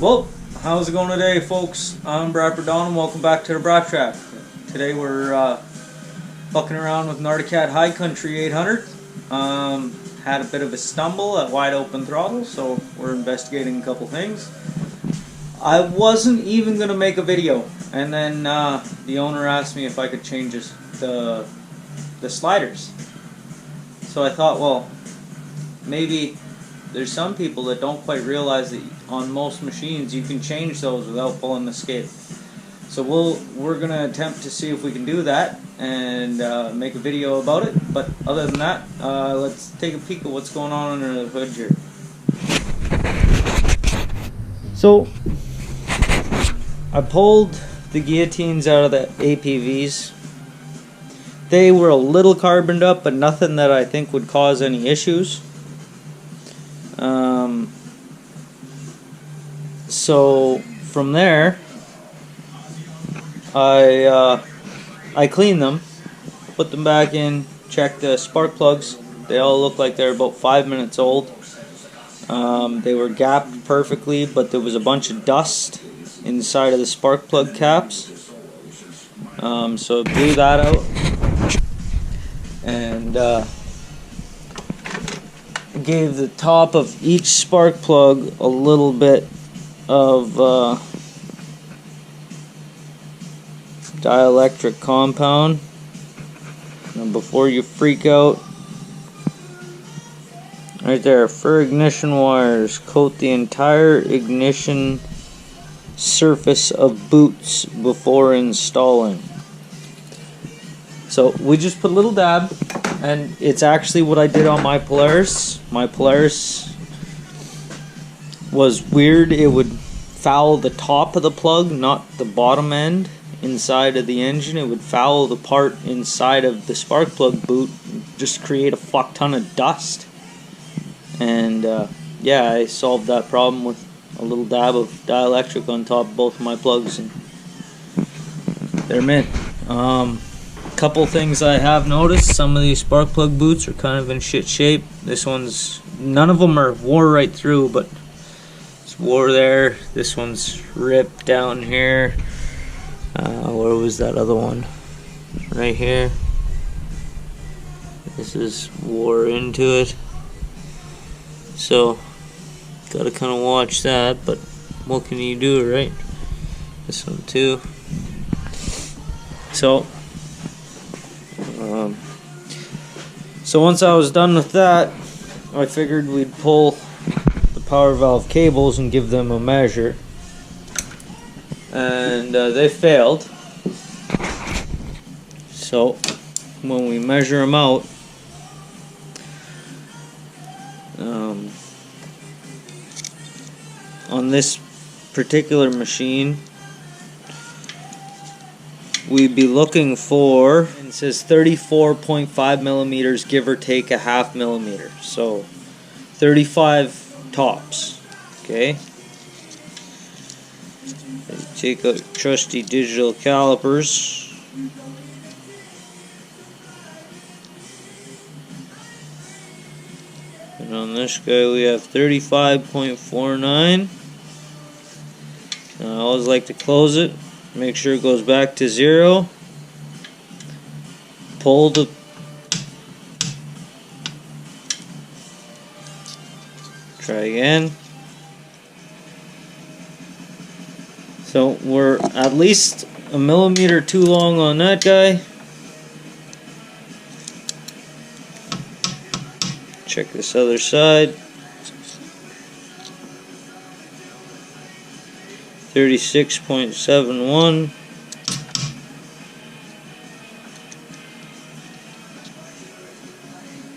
Well, how's it going today, folks? I'm Braap and welcome back to the Braap Track. Today we're fucking around with Nardicat High Country 800. Had a bit of a stumble at wide open throttle, so we're investigating a couple things. I wasn't even going to make a video, and then the owner asked me if I could change the sliders. So I thought, well, maybe there's some people that don't quite realize that on most machines you can change those without pulling the skid. So we're gonna attempt to see if we can do that and make a video about it. But other than that, let's take a peek at what's going on under the hood here. So I pulled the guillotines out of the APVs. They were a little carboned up, but nothing that I think would cause any issues. So from there, I cleaned them, put them back in, checked the spark plugs. They all look like they're about 5 minutes old. They were gapped perfectly, but there was a bunch of dust inside of the spark plug caps. So I blew that out and gave the top of each spark plug a little bit of dielectric compound. Now before you freak out, right there, for ignition wires, coat the entire ignition surface of boots before installing. So we just put a little dab, and it's actually what I did on my Polaris. My Polaris was weird. It would foul the top of the plug, not the bottom end inside of the engine. It would foul the part inside of the spark plug boot, just create a fuck ton of dust. And yeah, I solved that problem with a little dab of dielectric on top of both of my plugs, and they're mint. Couple things I have noticed: some of these spark plug boots are kind of in shit shape. This one's, none of them are wore right through, but it's wore there. This one's ripped down here. Where was that other one? Right here. This is wore into it. So gotta kind of watch that, but what can you do, right? This one too. So once I was done with that, I figured we'd pull the power valve cables and give them a measure, and they failed. So when we measure them out, on this particular machine, we'd be looking for, it says 34.5 millimeters, give or take a half millimeter, so 35 tops. Okay, take out trusty digital calipers, and on this guy we have 35.49. I always like to close it, make sure it goes back to 0. Pull the try again. So we're at least a millimeter too long on that guy. Check this other side. 36.71.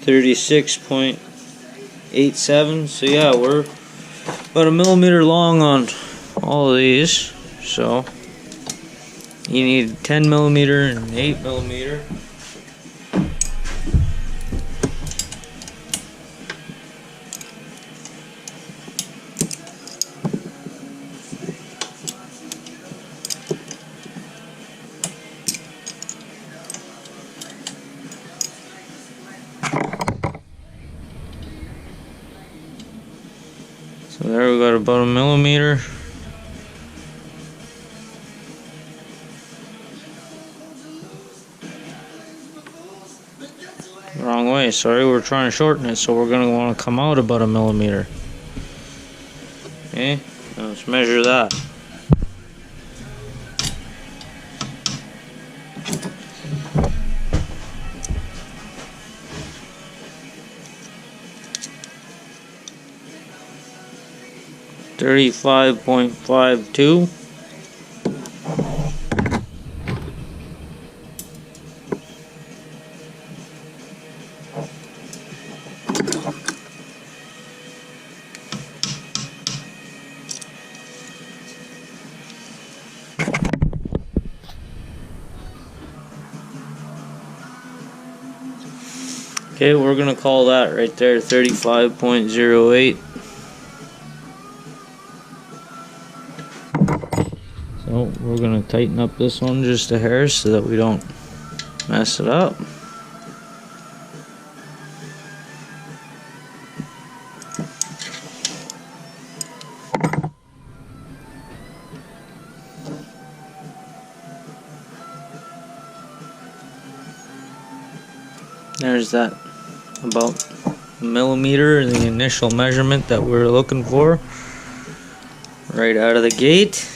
36.87. So yeah, we're about a millimeter long on all of these. So you need 10 millimeter and 8 millimeter. So there we got about a millimeter. wrong way. Sorry, we're trying to shorten it, so we're going to want to come out about 1 millimeter. Okay, now let's measure that. .52. Okay, we're gonna call that right there 35.08. So we're gonna tighten up this one just a hair so that we don't mess it up. There's that, about 1 millimeter, the initial measurement that we're looking for right out of the gate.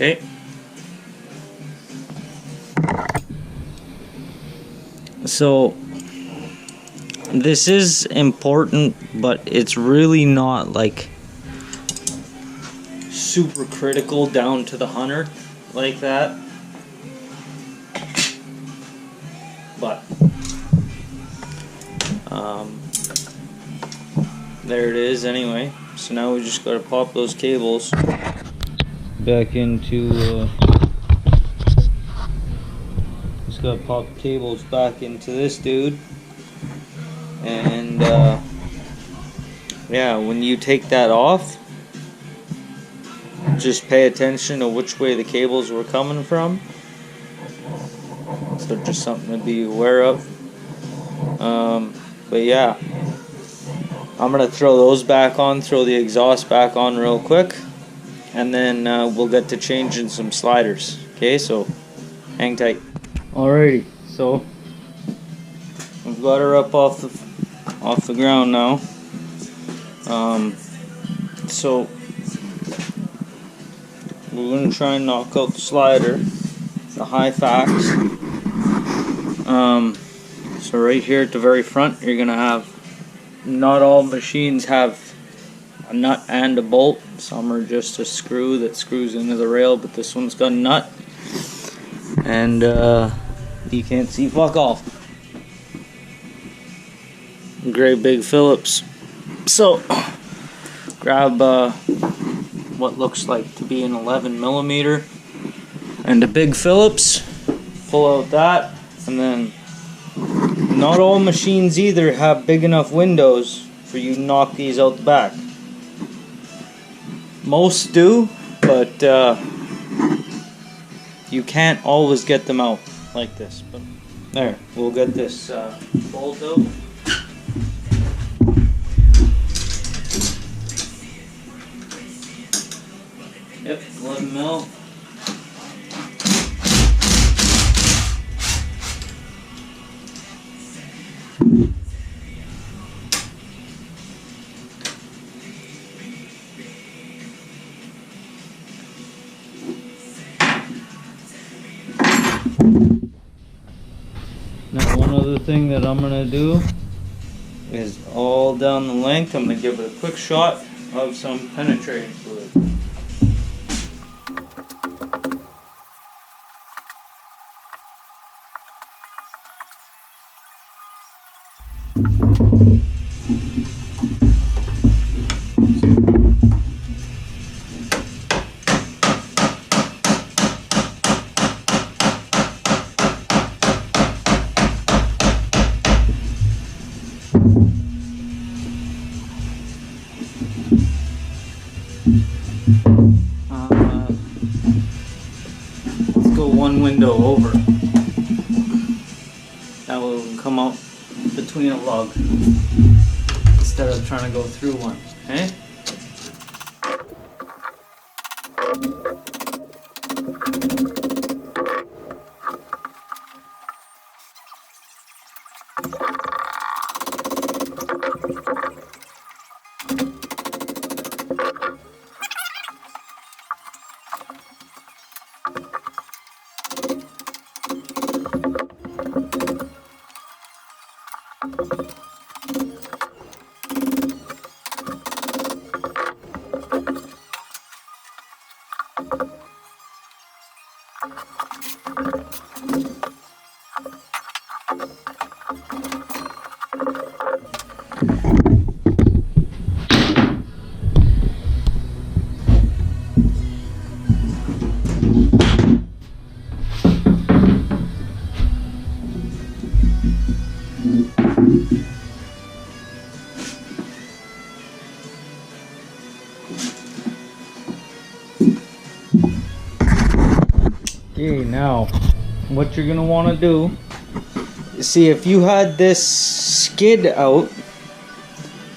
Okay. So this is important, but it's really not like super critical down to the 100th like that. But there it is anyway. So now we just gotta pop those cables back into just gotta pop the cables back into this dude, and yeah, when you take that off, just pay attention to which way the cables were coming from. So just something to be aware of. But yeah, I'm gonna throw those back on, throw the exhaust back on real quick, and then we'll get to changing some sliders. Okay, so hang tight. Alrighty, so I've got her up off the ground now. So we're gonna try and knock out the slider, the high fax. So right here at the very front, you're gonna have, not all machines have a nut and a bolt. Some are just a screw that screws into the rail, but this one's got a nut, and you can't see fuck all. Great big Phillips. So grab what looks like to be an 11 millimeter and a big Phillips, pull out that, and then not all machines either have big enough windows for you to knock these out the back. Most do, but you can't always get them out like this. But there, we'll get this bolt out. Yep, 11 mil. Now one other thing that I'm going to do is all down the length, I'm going to give it a quick shot of some penetrating fluid. Let's go one window over. That way we can come out between a lug instead of trying to go through one. Okay? Okay, now what you're gonna want to do, see, if you had this skid out,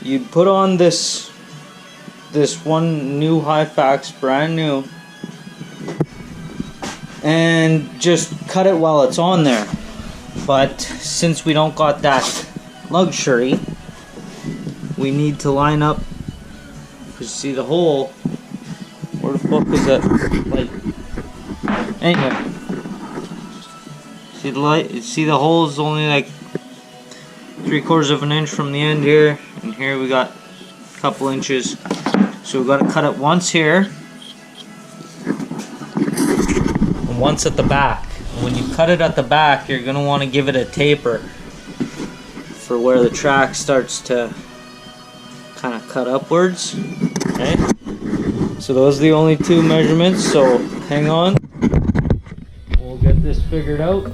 you'd put on this one new Hyfax, brand new, and just cut it while it's on there. But since we don't got that luxury, we need to line up, because see the hole, where the fuck is that light? Anyway, see the light? See the hole is only like 3/4 of an inch from the end here, and here we got a couple inches. So we've got to cut it once here, and once at the back. And when you cut it at the back, you're going to want to give it a taper for where the track starts to kind of cut upwards. Okay? So those are the only two measurements, so hang on. We'll get this figured out.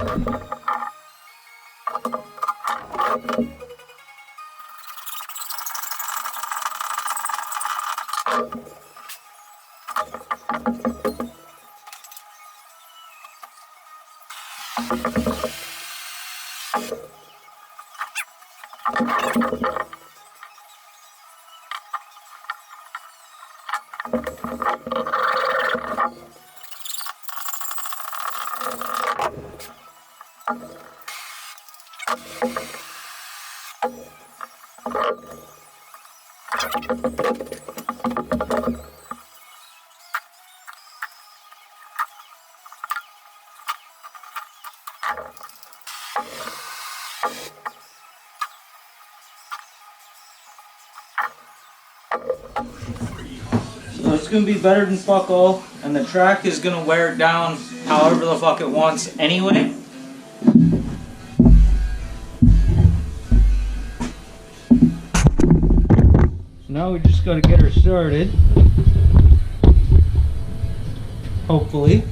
So it's going to be better than fuck all, and the track is going to wear it down however the fuck it wants anyway. So now we just got to get her started. Hopefully.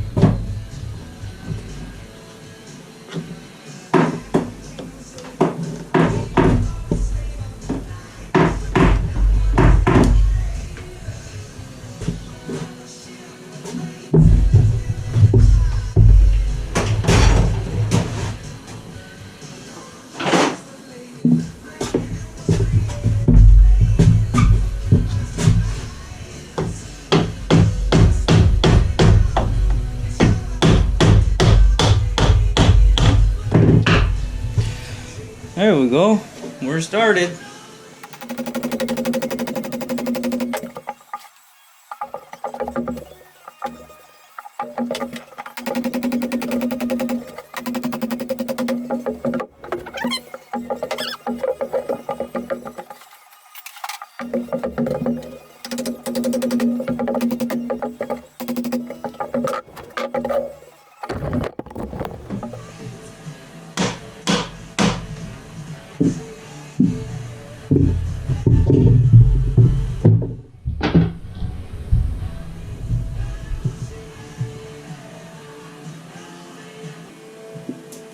There we go. We're started.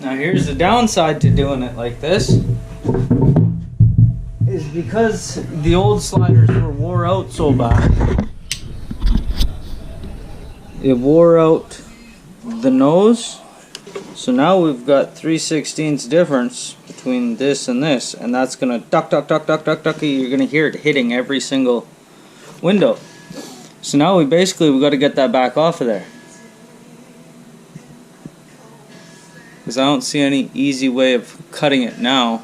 Now here's the downside to doing it like this, is because the old sliders were wore out so bad, it wore out the nose. So now we've got 3/16 difference between this and this, and that's gonna duck, duck, duck, duck, duck, duck. You're gonna hear it hitting every single window. So now we've got to get that back off of there, because I don't see any easy way of cutting it now.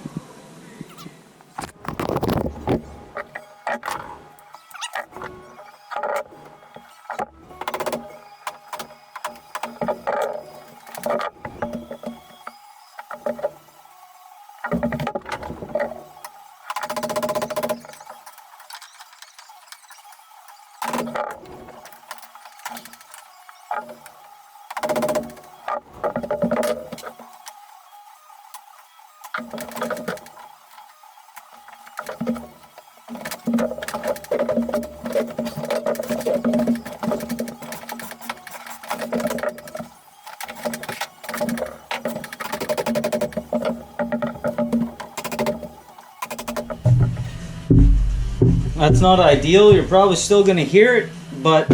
That's not ideal. You're probably still going to hear it, but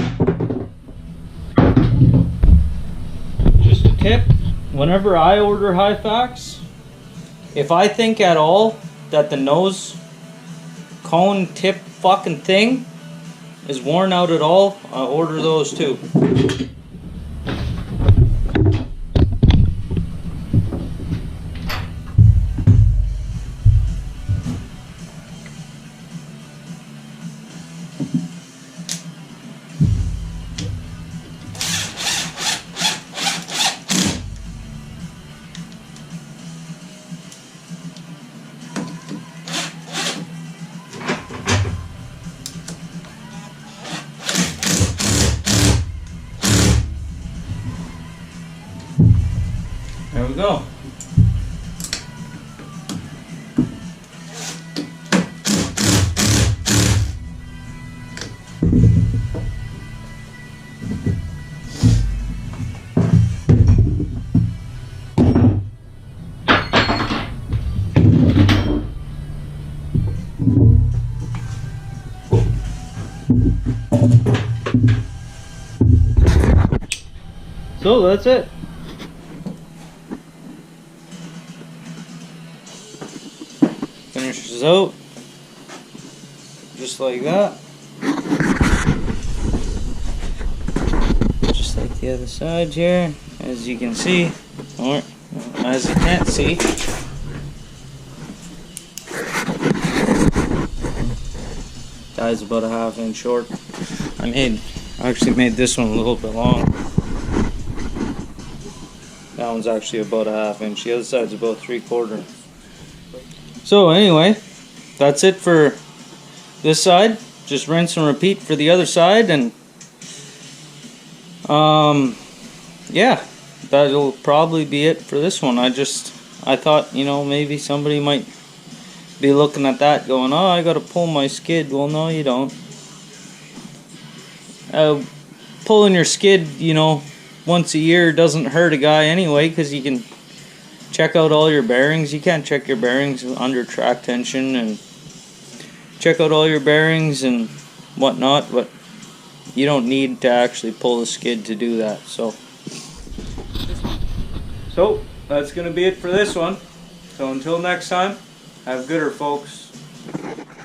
just a tip, whenever I order Hyfax, if I think at all that the nose cone tip fucking thing is worn out at all, I order those too. There we go. So that's it. Finishes out just like that, just like the other side here, as you can see, or as you can't see. Guy's about a ½ inch short. I actually made this one a little bit long. That one's actually about a ½ inch. The other side's about 3/4. So anyway, that's it for this side. Just rinse and repeat for the other side, and yeah, that'll probably be it for this one. I thought, you know, maybe somebody might be looking at that going, oh, I gotta pull my skid. Well, no, you don't. Pulling your skid, you know, once a year doesn't hurt a guy anyway, because you can check out all your bearings. You can't check your bearings under track tension, and check out all your bearings and whatnot, but you don't need to actually pull the skid to do that. So that's gonna be it for this one. So until next time, have gooder, folks.